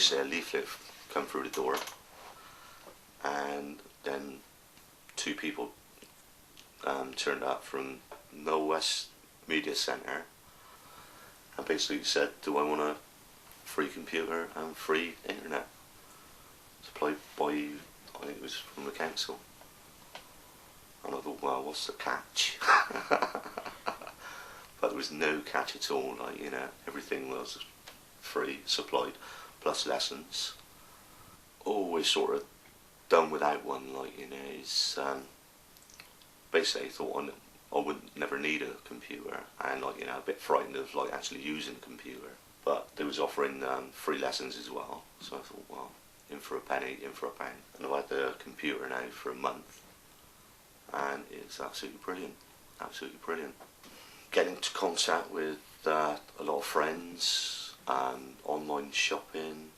basically a leaflet come through the door, and then two people turned up from Knowle West Media Centre and basically said, do I want a free computer and free internet supplied by, I think it was from the council. And I thought, well, what's the catch? But there was no catch at all, like, you know, everything was free, supplied, plus lessons. Always sort of done without one, like, you know, it's, basically thought I would never need a computer, and, like, you know, a bit frightened of, like, actually using a computer. But they was offering free lessons as well, so I thought, well, in for a penny, in for a pound. And I've had the computer now for a month, and it's absolutely brilliant, absolutely brilliant. Getting into contact with a lot of friends, online shopping,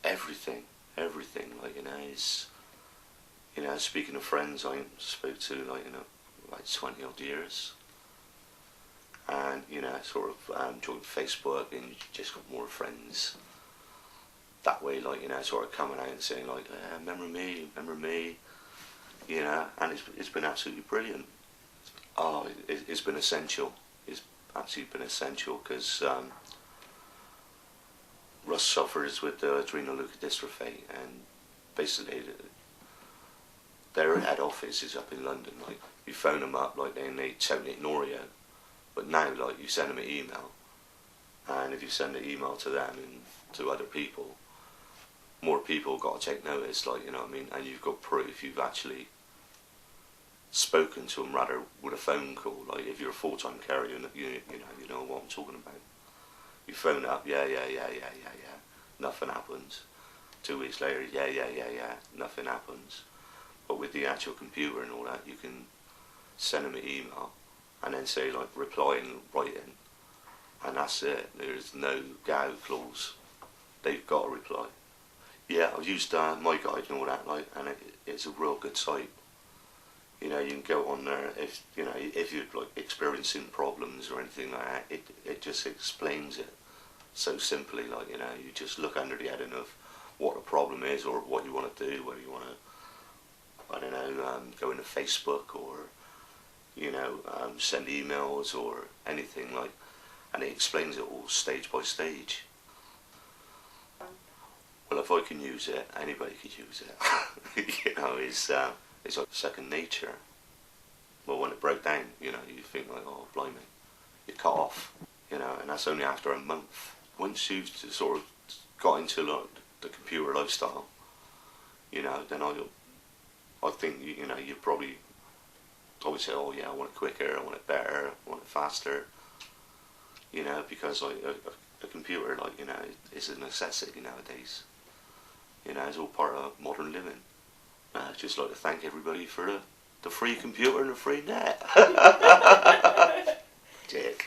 everything, like, you know, is, you know, speaking of friends I spoke to, like, you know, like 20 odd years, and, you know, sort of joined Facebook, and you just got more friends that way, like, you know, sort of coming out and saying, like, remember me, you know, and it's been absolutely brilliant. Oh, it's been essential. It's absolutely been essential, because Russ suffers with adrenal leukodystrophy, and basically their head office is up in London. Like, you phone them up, like, and they totally ignore you. But now, like, you send them an email, and if you send an email to them and to other people, more people got to take notice, like, you know what I mean, and you've got proof you've actually spoken to them, rather with a phone call. Like, if you're a full-time carer, you know what I'm talking about. You phone up, yeah, nothing happens. 2 weeks later, yeah, nothing happens. But with the actual computer and all that, you can send them an email and then say, like, reply in writing, and that's it. There's no go clause. They've got to reply. Yeah, I've used My Guide and all that, like, and it's a real good site. You know, you can go on there if you're, like, experiencing problems or anything like that. It just explains it so simply, like, you know, you just look under the heading of what the problem is or what you want to do, whether you want to, I don't know, go into Facebook or, you know, send emails or anything, like, and it explains it all stage by stage. Well, if I can use it, anybody could use it. You know, it's like second nature. Well, when it broke down, you know, you think, like, oh, blimey, you cut off, you know, and that's only after a month. Once you've sort of got into, like, the computer lifestyle, you know, then I think, you know, you probably say, oh yeah, I want it quicker, I want it better, I want it faster, you know, because, like, a computer, like, you know, is a necessity nowadays. You know, it's all part of modern living. I'd just like to thank everybody for the free computer and the free net. Cheers.